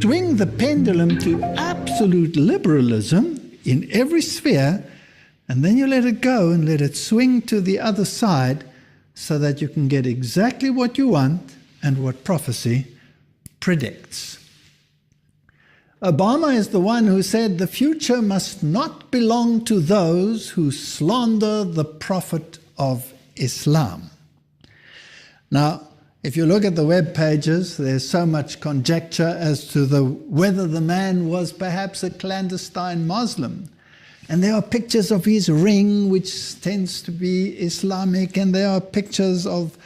Swing the pendulum to absolute liberalism in every sphere, and then you let it go and let it swing to the other side so that you can get exactly what you want and what prophecy predicts. Obama is the one who said the future must not belong to those who slander the prophet of Islam. Now, if you look at the web pages, there's so much conjecture as to whether the man was perhaps a clandestine Muslim. And there are pictures of his ring, which tends to be Islamic, and there are pictures of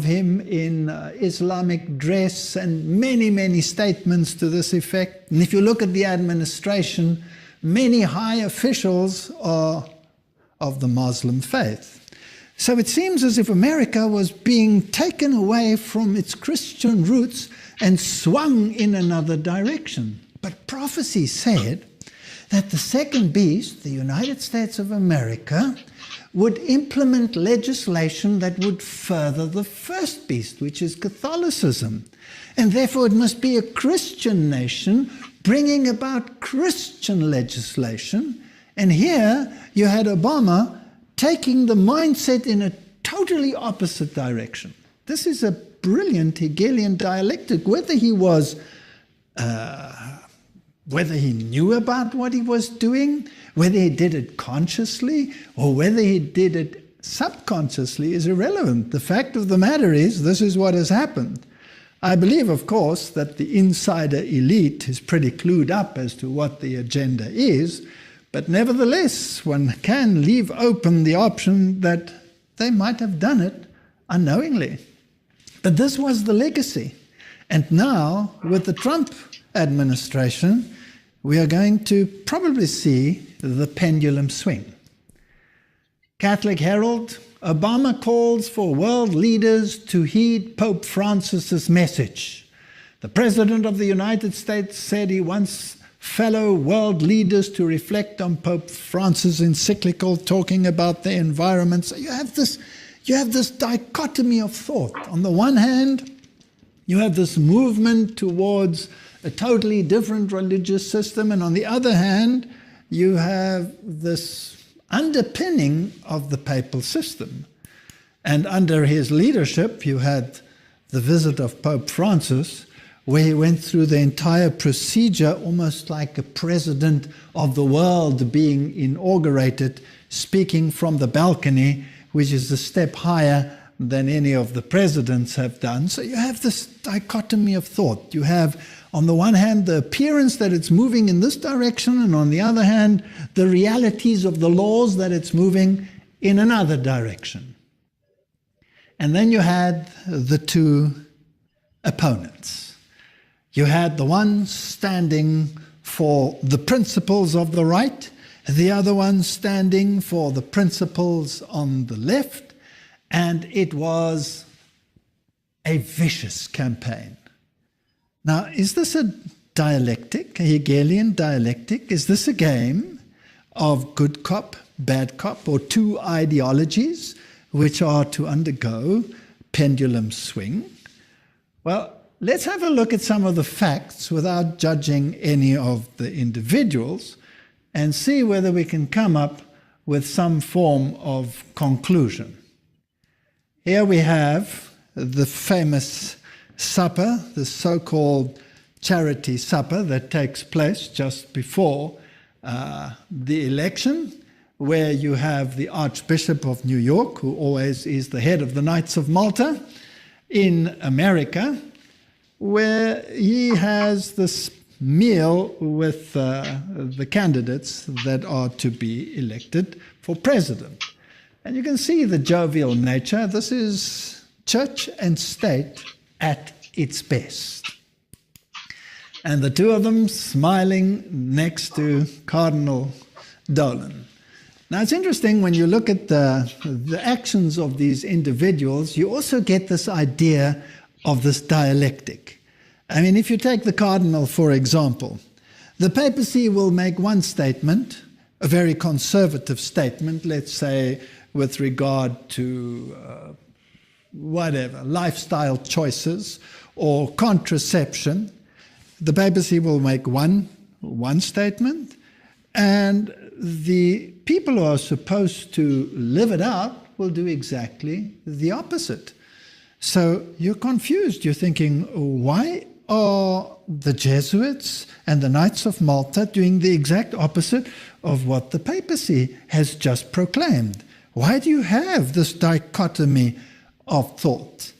him in Islamic dress, and many, many statements to this effect. And if you look at the administration, many high officials are of the Muslim faith. So it seems as if America was being taken away from its Christian roots and swung in another direction. But prophecy said that the second beast, the United States of America, would implement legislation that would further the first beast, which is Catholicism. And therefore it must be a Christian nation bringing about Christian legislation. And here you had Obama taking the mindset in a totally opposite direction. This is a brilliant Hegelian dialectic. Whether he knew about what he was doing, whether he did it consciously, or whether he did it subconsciously is irrelevant. The fact of the matter is, this is what has happened. I believe, of course, that the insider elite is pretty clued up as to what the agenda is, but nevertheless, one can leave open the option that they might have done it unknowingly. But this was the legacy. And now, with the Trump administration, we are going to probably see the pendulum swing. Catholic Herald, Obama calls for world leaders to heed Pope Francis's message. The President of the United States said he wants fellow world leaders to reflect on Pope Francis' encyclical talking about the environment. So you have this dichotomy of thought. On the one hand, you have this movement towards a totally different religious system, and on the other hand, you have this underpinning of the papal system. And under his leadership, you had the visit of Pope Francis, where he went through the entire procedure almost like a president of the world being inaugurated, speaking from the balcony, which is a step higher than any of the presidents have done. So you have this dichotomy of thought. You have, on the one hand, the appearance that it's moving in this direction, and on the other hand, the realities of the laws that it's moving in another direction. And then you had the two opponents. You had the one standing for the principles of the right, the other one standing for the principles on the left, and it was a vicious campaign. Now, is this a dialectic, a Hegelian dialectic? Is this a game of good cop, bad cop, or two ideologies which are to undergo pendulum swing? Well, let's have a look at some of the facts without judging any of the individuals and see whether we can come up with some form of conclusion. Here we have the famous supper, the so-called charity supper that takes place just before the election, where you have the Archbishop of New York, who always is the head of the Knights of Malta, in America, where he has this meal with the candidates that are to be elected for president. And you can see the jovial nature. This is church and state at its best. And the two of them smiling next to Cardinal Dolan. Now it's interesting when you look at the actions of these individuals, you also get this idea of this dialectic. I mean, if you take the Cardinal, for example, the papacy will make one statement, a very conservative statement, let's say with regard to whatever, lifestyle choices or contraception, the papacy will make one statement, and the people who are supposed to live it out will do exactly the opposite. So you're confused. You're thinking, why are the Jesuits and the Knights of Malta doing the exact opposite of what the papacy has just proclaimed? Why do you have this dichotomy of thought?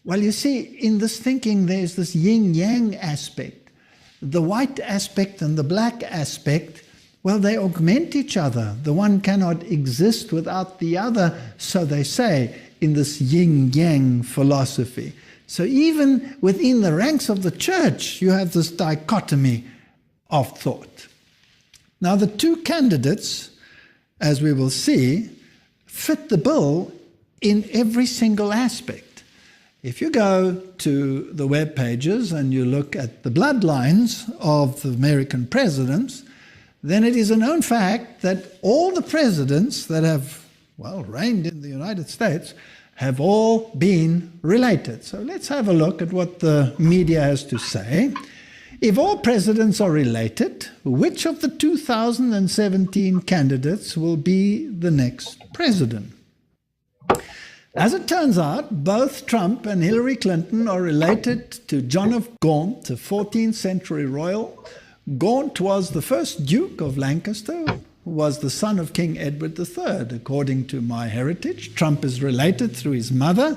Well, you see, in this thinking, there's this yin-yang aspect. The white aspect and the black aspect, well, they augment each other. The one cannot exist without the other, so they say, in this yin-yang philosophy. So even within the ranks of the church, you have this dichotomy of thought. Now, the two candidates, as we will see, fit the bill in every single aspect. If you go to the web pages and you look at the bloodlines of the American presidents, then it is a known fact that all the presidents that have, well, reigned in the United States have all been related. So let's have a look at what the media has to say. If all presidents are related, which of the 2017 candidates will be the next president? As it turns out, both Trump and Hillary Clinton are related to John of Gaunt, a 14th century royal. Gaunt was the first Duke of Lancaster, who was the son of King Edward III. According to MyHeritage, Trump is related through his mother,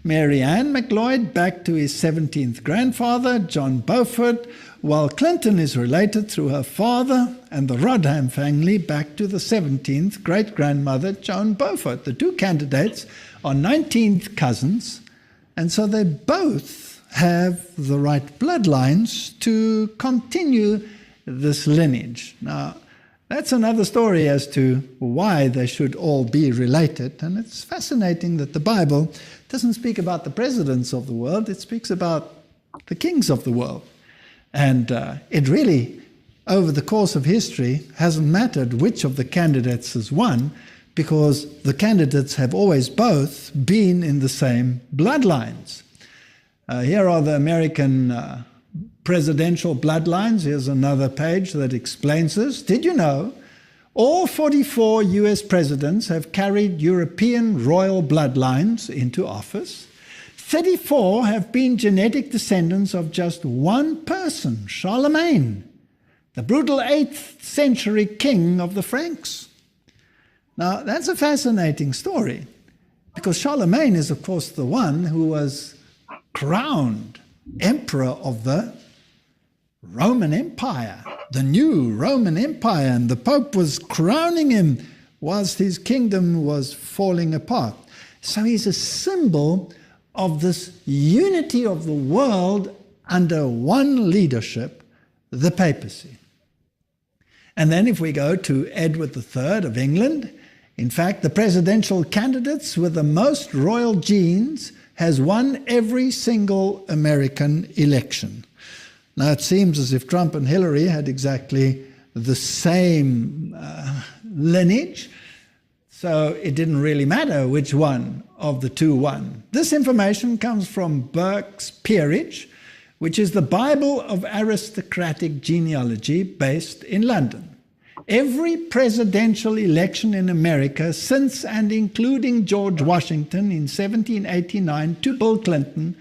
Mary Ann McLeod, back to his 17th grandfather, John Beaufort, while Clinton is related through her father and the Rodham family back to the 17th great-grandmother, Joan Beaufort. The two candidates are 19th cousins, and so they both have the right bloodlines to continue this lineage. Now, that's another story as to why they should all be related, and it's fascinating that the Bible doesn't speak about the presidents of the world, it speaks about the kings of the world. And it really, over the course of history, hasn't mattered which of the candidates has won, because the candidates have always both been in the same bloodlines. Here are the American presidential bloodlines. Here's another page that explains this. Did you know all 44 US presidents have carried European royal bloodlines into office? 34 have been genetic descendants of just one person, Charlemagne, the brutal 8th century king of the Franks. Now, that's a fascinating story, because Charlemagne is, of course, the one who was crowned emperor of the Roman Empire, the new Roman Empire, and the Pope was crowning him whilst his kingdom was falling apart. So he's a symbol of this unity of the world under one leadership, the papacy. And then if we go to Edward III of England, in fact, the presidential candidates with the most royal genes has won every single American election. Now, it seems as if Trump and Hillary had exactly the same lineage, so it didn't really matter which one of the two won. This information comes from Burke's Peerage, which is the Bible of aristocratic genealogy based in London. Every presidential election in America since and including George Washington in 1789 to Bill Clinton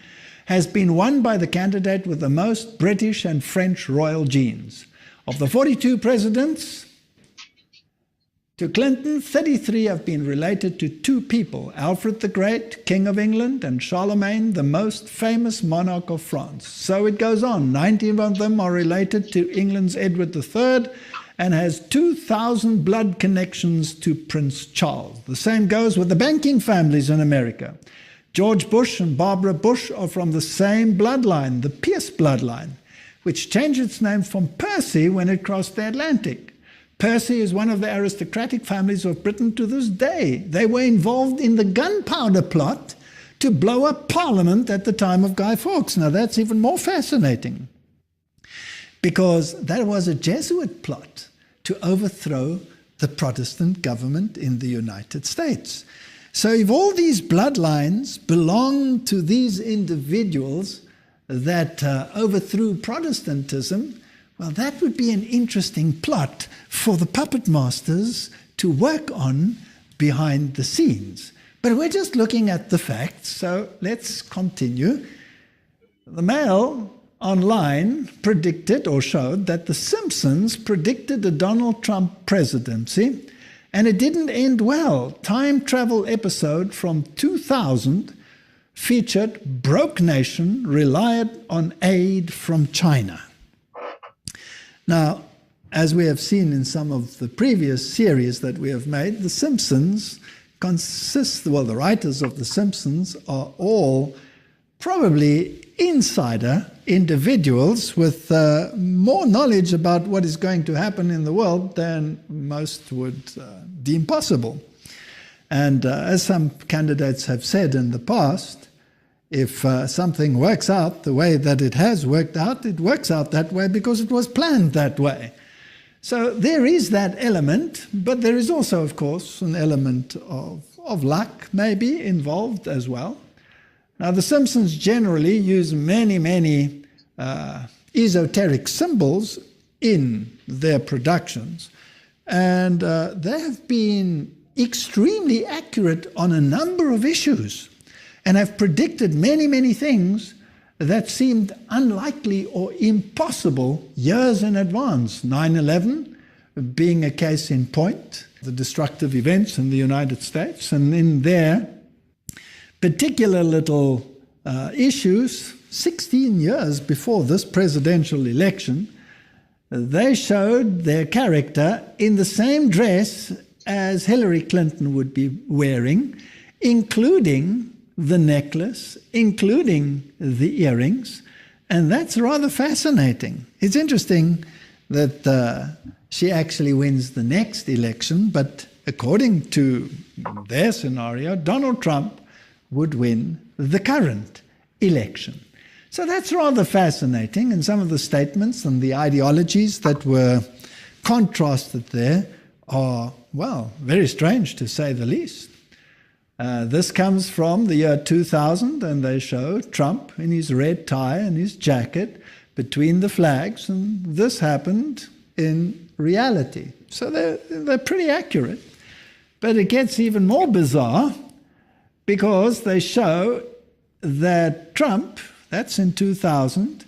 has been won by the candidate with the most British and French royal genes. Of the 42 presidents to Clinton, 33 have been related to two people, Alfred the Great, King of England, and Charlemagne, the most famous monarch of France. So it goes on. 19 of them are related to England's Edward III and has 2,000 blood connections to Prince Charles. The same goes with the banking families in America. George Bush and Barbara Bush are from the same bloodline, the Pierce bloodline, which changed its name from Percy when it crossed the Atlantic. Percy is one of the aristocratic families of Britain to this day. They were involved in the gunpowder plot to blow up Parliament at the time of Guy Fawkes. Now that's even more fascinating, because that was a Jesuit plot to overthrow the Protestant government in the United States. So if all these bloodlines belong to these individuals that overthrew Protestantism, well, that would be an interesting plot for the puppet masters to work on behind the scenes. But we're just looking at the facts, so let's continue. The Mail online predicted or showed that The Simpsons predicted a Donald Trump presidency, and it didn't end well. Time travel episode from 2000 featured broke nation relied on aid from China. Now, as we have seen in some of the previous series that we have made, The Simpsons the writers of The Simpsons are all probably insider individuals with more knowledge about what is going to happen in the world than most would deem possible. And as some candidates have said in the past, if something works out the way that it has worked out, it works out that way because it was planned that way. So there is that element, but there is also, of course, an element of luck maybe involved as well. Now, The Simpsons generally use many esoteric symbols in their productions, and they have been extremely accurate on a number of issues and have predicted many things that seemed unlikely or impossible years in advance. 9/11 being a case in point, the destructive events in the United States, and in their particular little issues, 16 years before this presidential election, they showed their character in the same dress as Hillary Clinton would be wearing, including the necklace, including the earrings, and that's rather fascinating. It's interesting that she actually wins the next election, but according to their scenario, Donald Trump would win the current election. So that's rather fascinating, and some of the statements and the ideologies that were contrasted there are, well, very strange to say the least. This comes from the year 2000, and they show Trump in his red tie and his jacket between the flags, and this happened in reality. So they're pretty accurate. But it gets even more bizarre because they show that Trump, that's in 2000,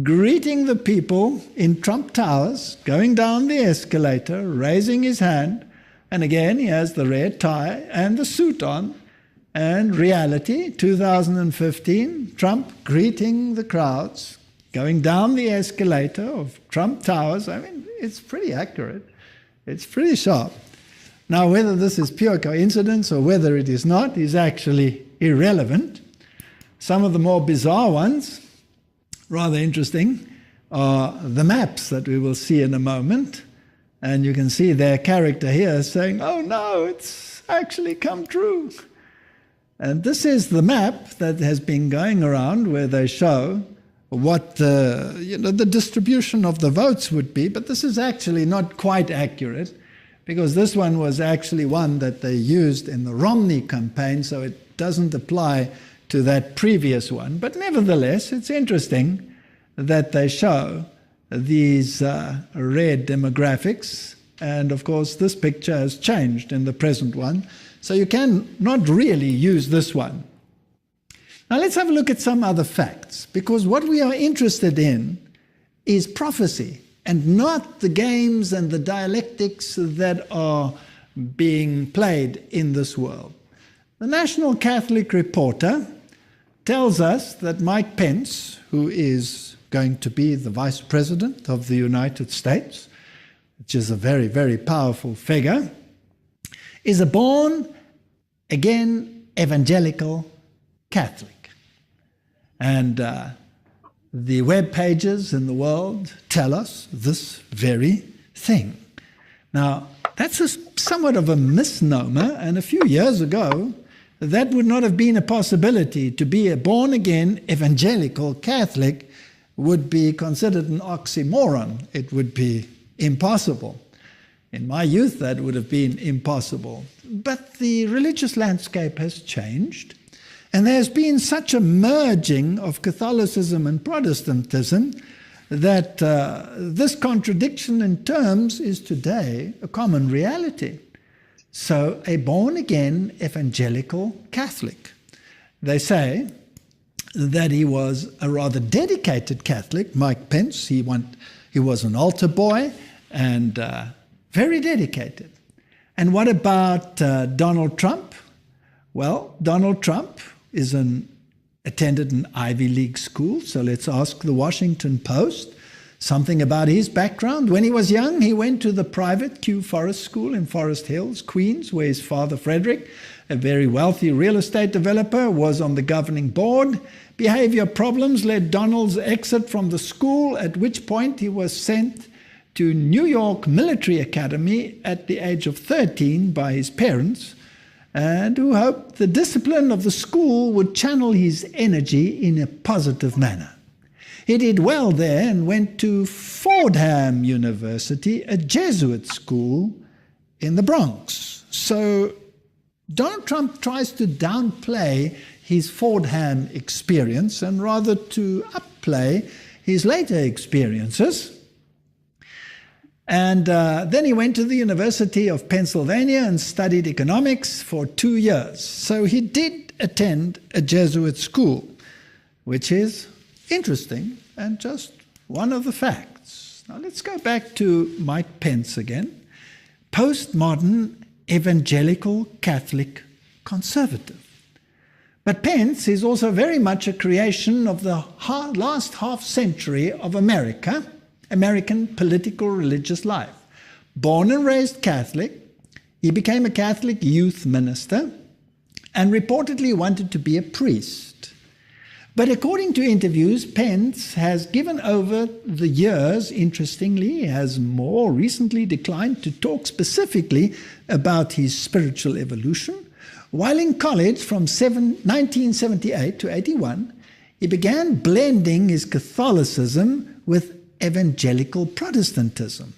greeting the people in Trump Towers, going down the escalator, raising his hand, and again, he has the red tie and the suit on. And reality, 2015, Trump greeting the crowds, going down the escalator of Trump Towers. I mean, it's pretty accurate. It's pretty sharp. Now, whether this is pure coincidence or whether it is not is actually irrelevant. Some of the more bizarre ones, rather interesting, are the maps that we will see in a moment. And you can see their character here saying, oh no, it's actually come true. And this is the map that has been going around where they show what the distribution of the votes would be, but this is actually not quite accurate because this one was actually one that they used in the Romney campaign, so it doesn't apply to that previous one. But nevertheless, it's interesting that they show these red demographics, and of course this picture has changed in the present one, so you can not really use this one. Now let's have a look at some other facts, because what we are interested in is prophecy and not the games and the dialectics that are being played in this world. The National Catholic Reporter tells us that Mike Pence, who is going to be the Vice President of the United States, which is a very, very powerful figure, is a born-again evangelical Catholic. And the web pages in the world tell us this very thing. Now, that's somewhat of a misnomer, and a few years ago, that would not have been a possibility. To be a born-again evangelical Catholic would be considered an oxymoron. It would be impossible. In my youth, that would have been impossible. But the religious landscape has changed, and there's been such a merging of Catholicism and Protestantism that this contradiction in terms is today a common reality. So, a born-again evangelical Catholic. They say that he was a rather dedicated Catholic, Mike Pence. He was an altar boy and very dedicated. And what about Donald Trump? Well, Donald Trump attended an Ivy League school, so let's ask the Washington Post something about his background. When he was young, he went to the private Kew Forest School in Forest Hills, Queens, where his father, Frederick, a very wealthy real estate developer, was on the governing board. Behavior problems led Donald's exit from the school, at which point he was sent to New York Military Academy at the age of 13 by his parents, and who hoped the discipline of the school would channel his energy in a positive manner. He did well there and went to Fordham University, a Jesuit school in the Bronx. So Donald Trump tries to downplay his Fordham experience and rather to upplay his later experiences. And then he went to the University of Pennsylvania and studied economics for 2 years. So he did attend a Jesuit school, which is interesting and just one of the facts. Now let's go back to Mike Pence again. Postmodern evangelical Catholic conservative. But Pence is also very much a creation of the last half century of American political religious life. Born and raised Catholic, he became a Catholic youth minister and reportedly wanted to be a priest. But according to interviews, Pence has given over the years, interestingly, has more recently declined to talk specifically about his spiritual evolution. While in college from 1978 to 81, he began blending his Catholicism with evangelical Protestantism.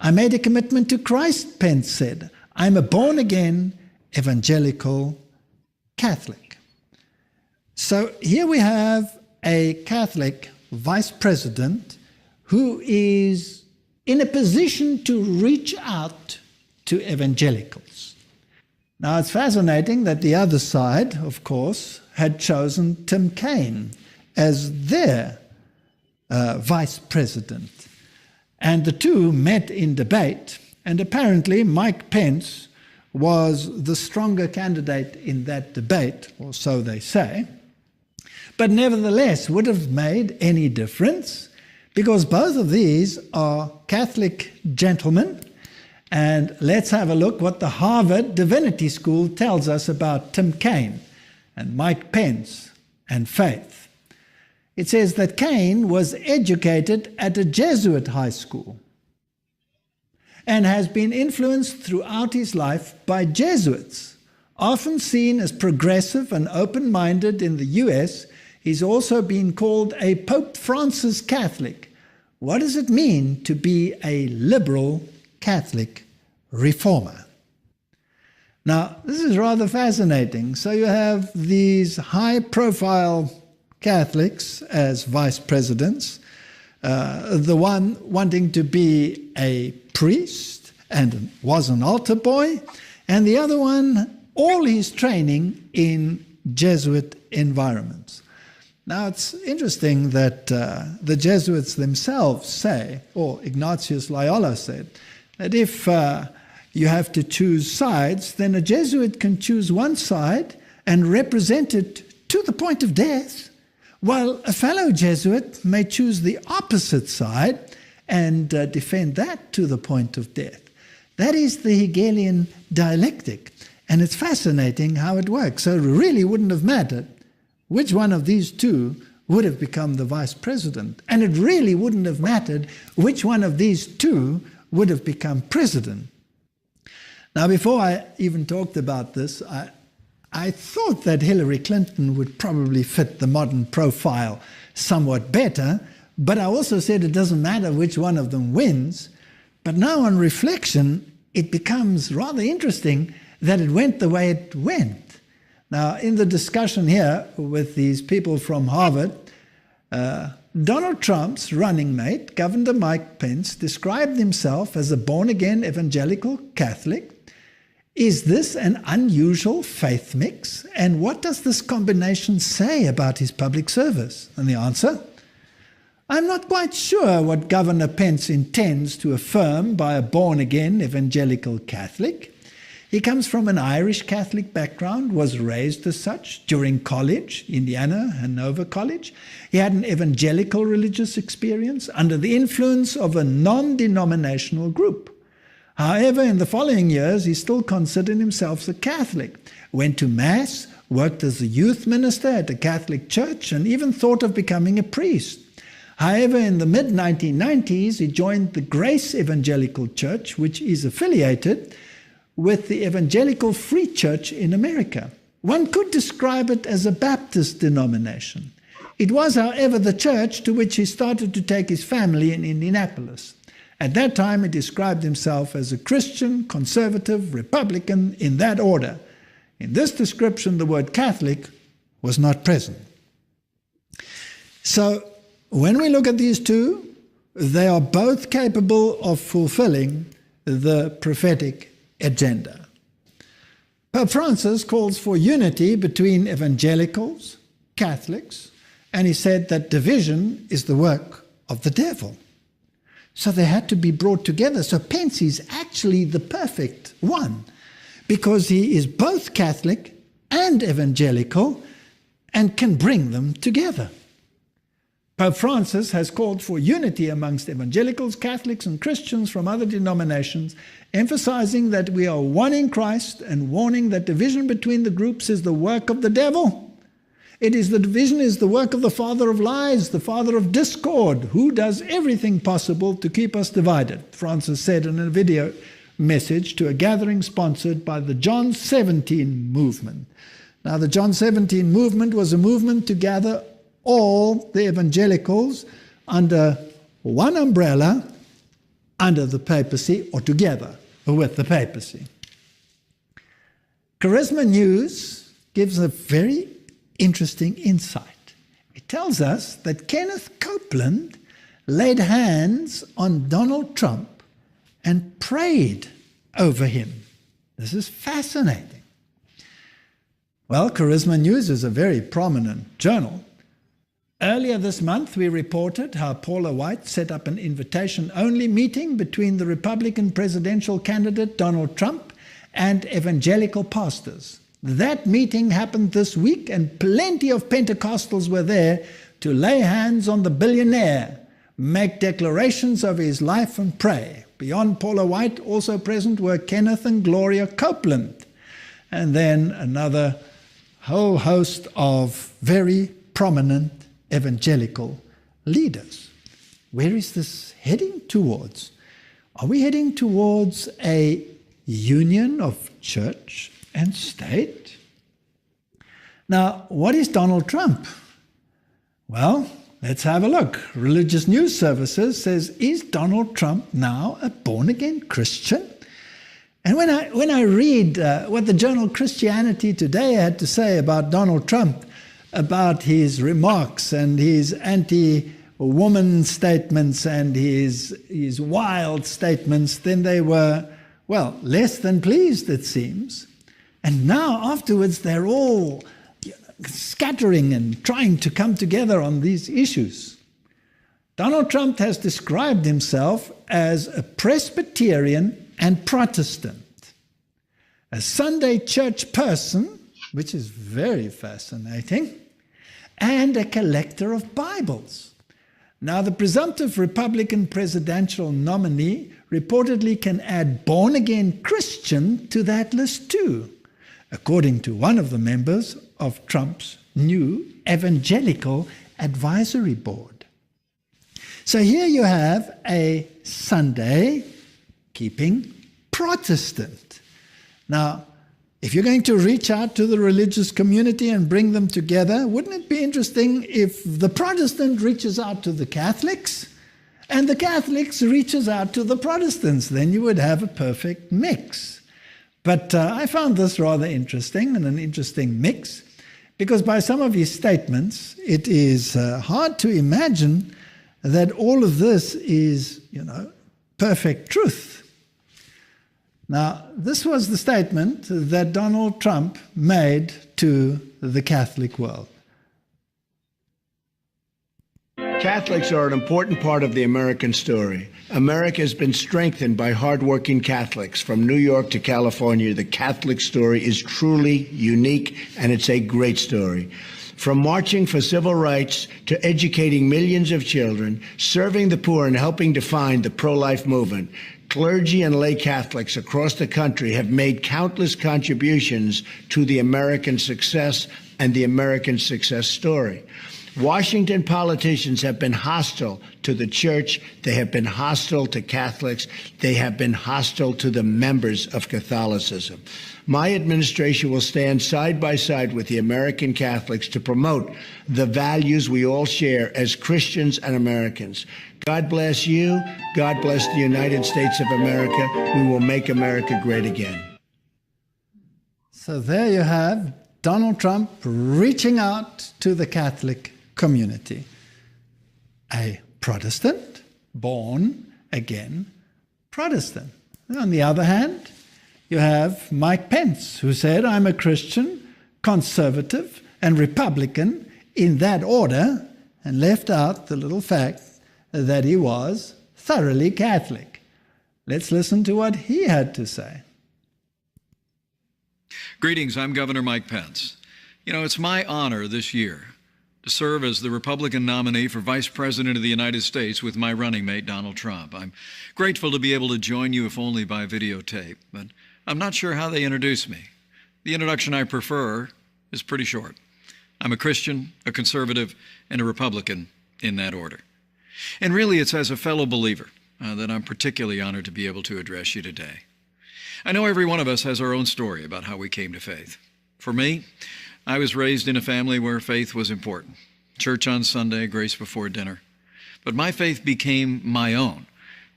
I made a commitment to Christ, Pence said. I'm a born-again evangelical Catholic. So here we have a Catholic vice president who is in a position to reach out to evangelicals. Now it's fascinating that the other side, of course, had chosen Tim Kaine as their vice president. And the two met in debate, and apparently Mike Pence was the stronger candidate in that debate, or so they say. But nevertheless, would have made any difference because both of these are Catholic gentlemen. And let's have a look what the Harvard Divinity School tells us about Tim Kaine and Mike Pence and faith. It says that Kaine was educated at a Jesuit high school and has been influenced throughout his life by Jesuits. Often seen as progressive and open-minded in the US, he's also been called a Pope Francis Catholic. What does it mean to be a liberal Catholic reformer? Now, this is rather fascinating. So you have these high-profile Catholics as vice presidents, the one wanting to be a priest and was an altar boy, and the other one, all his training in Jesuit environments. Now, it's interesting that the Jesuits themselves say, or Ignatius Loyola said, that if you have to choose sides, then a Jesuit can choose one side and represent it to the point of death, while a fellow Jesuit may choose the opposite side and defend that to the point of death. That is the Hegelian dialectic, and it's fascinating how it works. So it really wouldn't have mattered which one of these two would have become the vice president, and it really wouldn't have mattered which one of these two would have become president. Now, before I even talked about this, I thought that Hillary Clinton would probably fit the modern profile somewhat better, but I also said it doesn't matter which one of them wins. But now on reflection, it becomes rather interesting that it went the way it went. Now, in the discussion here with these people from Harvard, Donald Trump's running mate, Governor Mike Pence, described himself as a born-again evangelical Catholic. Is this an unusual faith mix? And what does this combination say about his public service? And the answer? I'm not quite sure what Governor Pence intends to affirm by a born-again evangelical Catholic. He comes from an Irish Catholic background, was raised as such during college, Indiana Hanover College. He had an evangelical religious experience under the influence of a non-denominational group. However, in the following years, he still considered himself a Catholic, went to Mass, worked as a youth minister at a Catholic church, and even thought of becoming a priest. However, in the mid-1990s, he joined the Grace Evangelical Church, which is affiliated with the Evangelical Free Church in America. One could describe it as a Baptist denomination. It was, however, the church to which he started to take his family in Indianapolis. At that time, he described himself as a Christian, conservative, Republican, in that order. In this description, the word Catholic was not present. So, when we look at these two, they are both capable of fulfilling the prophetic agenda. Pope Francis calls for unity between evangelicals, Catholics, and he said that division is the work of the devil. So they had to be brought together. So Pence is actually the perfect one because he is both Catholic and evangelical and can bring them together. Pope Francis has called for unity amongst evangelicals, Catholics, and Christians from other denominations, emphasizing that we are one in Christ and warning that division between the groups is the work of the devil. Division is the work of the father of lies, the father of discord, who does everything possible to keep us divided, Francis said in a video message to a gathering sponsored by the John 17 movement. Now, the John 17 movement was a movement to gather all the evangelicals under one umbrella, under the papacy, or together with the papacy. Charisma News gives a very interesting insight. It tells us that Kenneth Copeland laid hands on Donald Trump and prayed over him. This is fascinating. Well, Charisma News is a very prominent journal. Earlier this month, we reported how Paula White set up an invitation-only meeting between the Republican presidential candidate Donald Trump and evangelical pastors. That meeting happened this week, and plenty of Pentecostals were there to lay hands on the billionaire, make declarations of his life, and pray. Beyond Paula White, also present were Kenneth and Gloria Copeland, and then another whole host of very prominent evangelical leaders. Where is this heading towards? Are we heading towards a union of church and state? Now, what is Donald Trump? Well, let's have a look. Religious News Services says, is Donald Trump now a born-again Christian? And when I read what the journal Christianity Today had to say about Donald Trump, about his remarks and his anti-woman statements and his wild statements, then they were, well, less than pleased, it seems. And now, afterwards, they're all scattering and trying to come together on these issues. Donald Trump has described himself as a Presbyterian and Protestant, a Sunday church person, which is very fascinating, and a collector of Bibles. Now, the presumptive Republican presidential nominee reportedly can add born-again Christian to that list too, according to one of the members of Trump's new Evangelical Advisory Board. So here you have a Sunday-keeping Protestant. Now, if you're going to reach out to the religious community and bring them together, wouldn't it be interesting if the Protestant reaches out to the Catholics And the Catholics reaches out to the Protestants. Then you would have a perfect mix. But I found this rather interesting, and an interesting mix, because by some of his statements, it is hard to imagine that all of this is, perfect truth. Now, this was the statement that Donald Trump made to the Catholic world. Catholics are an important part of the American story. America has been strengthened by hardworking Catholics. From New York to California, the Catholic story is truly unique, and it's a great story. From marching for civil rights to educating millions of children, serving the poor, and helping define the pro-life movement, clergy and lay Catholics across the country have made countless contributions to the American success and the American success story. Washington politicians have been hostile to the church. They have been hostile to Catholics. They have been hostile to the members of Catholicism. My administration will stand side by side with the American Catholics to promote the values we all share as Christians and Americans. God bless you. God bless the United States of America. We will make America great again. So there you have Donald Trump reaching out to the Catholic community. A Protestant, born again Protestant. On the other hand, you have Mike Pence, who said, I'm a Christian, conservative, and Republican in that order, and left out the little fact that he was thoroughly Catholic. Let's listen to what he had to say. Greetings, I'm Governor Mike Pence. It's my honor this year to serve as the Republican nominee for Vice President of the United States with my running mate, Donald Trump. I'm grateful to be able to join you, if only by videotape, but I'm not sure how they introduce me. The introduction I prefer is pretty short. I'm a Christian, a conservative, and a Republican in that order. And really, it's as a fellow believer that I'm particularly honored to be able to address you today. I know every one of us has our own story about how we came to faith. For me, I was raised in a family where faith was important. Church on Sunday, grace before dinner. But my faith became my own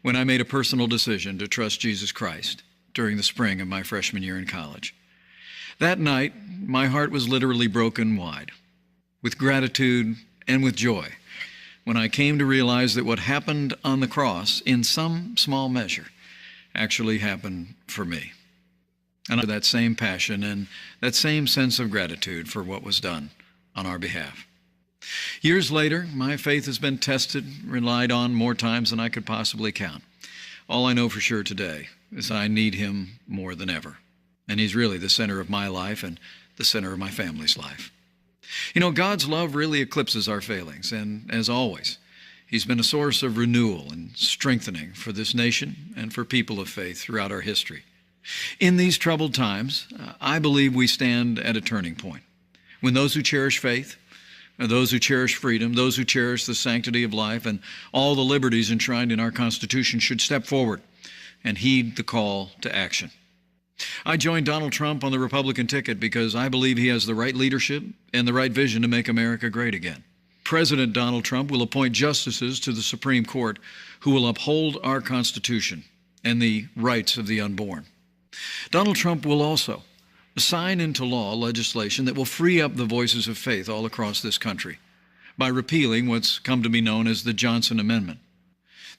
when I made a personal decision to trust Jesus Christ during the spring of my freshman year in college. That night, my heart was literally broken wide, with gratitude and with joy, when I came to realize that what happened on the cross, in some small measure, actually happened for me. And that same passion and that same sense of gratitude for what was done on our behalf. Years later, my faith has been tested, relied on more times than I could possibly count. All I know for sure today is I need him more than ever. And he's really the center of my life and the center of my family's life. God's love really eclipses our failings, and as always, he's been a source of renewal and strengthening for this nation and for people of faith throughout our history. In these troubled times, I believe we stand at a turning point, when those who cherish faith, those who cherish freedom, those who cherish the sanctity of life and all the liberties enshrined in our Constitution should step forward and heed the call to action. I joined Donald Trump on the Republican ticket because I believe he has the right leadership and the right vision to make America great again. President Donald Trump will appoint justices to the Supreme Court who will uphold our Constitution and the rights of the unborn. Donald Trump will also sign into law legislation that will free up the voices of faith all across this country by repealing what's come to be known as the Johnson Amendment.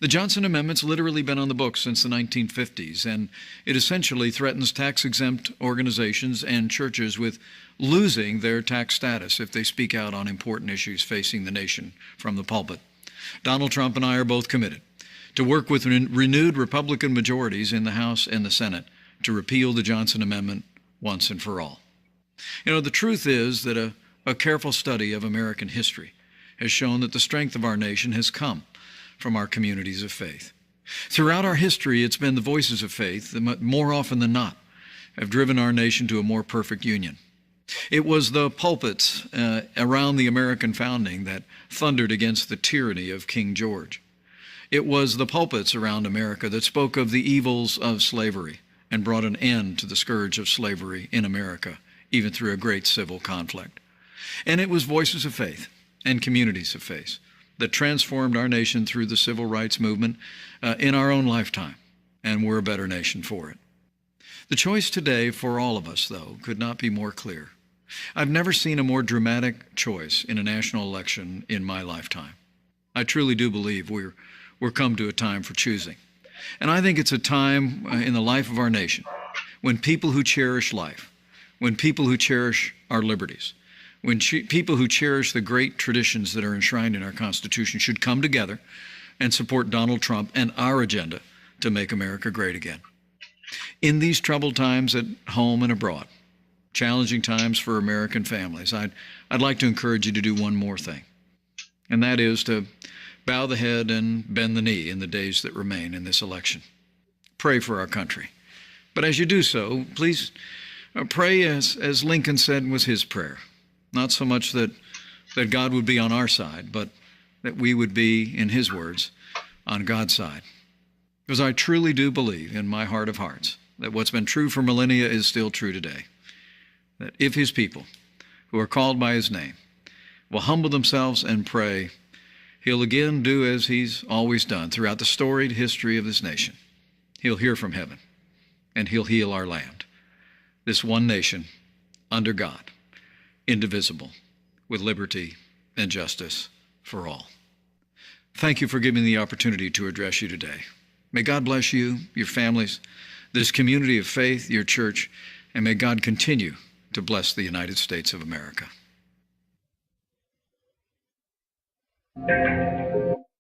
The Johnson Amendment's literally been on the books since the 1950s, and it essentially threatens tax-exempt organizations and churches with losing their tax status if they speak out on important issues facing the nation from the pulpit. Donald Trump and I are both committed to work with renewed Republican majorities in the House and the Senate to repeal the Johnson Amendment once and for all. The truth is that a careful study of American history has shown that the strength of our nation has come from our communities of faith. Throughout our history, it's been the voices of faith that more often than not have driven our nation to a more perfect union. It was the pulpits around the American founding that thundered against the tyranny of King George. It was the pulpits around America that spoke of the evils of slavery and brought an end to the scourge of slavery in America, even through a great civil conflict. And it was voices of faith and communities of faith that transformed our nation through the civil rights movement in our own lifetime, and we're a better nation for it. The choice today for all of us, though, could not be more clear. I've never seen a more dramatic choice in a national election in my lifetime. I truly do believe we're come to a time for choosing. And I think it's a time in the life of our nation when people who cherish life, when people who cherish our liberties, when people who cherish the great traditions that are enshrined in our Constitution should come together and support Donald Trump and our agenda to make America great again. In these troubled times at home and abroad, challenging times for American families, I'd like to encourage you to do one more thing, and that is to bow the head and bend the knee in the days that remain in this election. Pray for our country. But as you do so, please pray as Lincoln said was his prayer. Not so much that God would be on our side, but that we would be, in his words, on God's side. Because I truly do believe in my heart of hearts that what's been true for millennia is still true today. That if his people, who are called by his name, will humble themselves and pray, he'll again do as he's always done throughout the storied history of this nation. He'll hear from heaven, and he'll heal our land, this one nation under God, indivisible, with liberty and justice for all. Thank you for giving me the opportunity to address you today. May God bless you, your families, this community of faith, your church, and may God continue to bless the United States of America.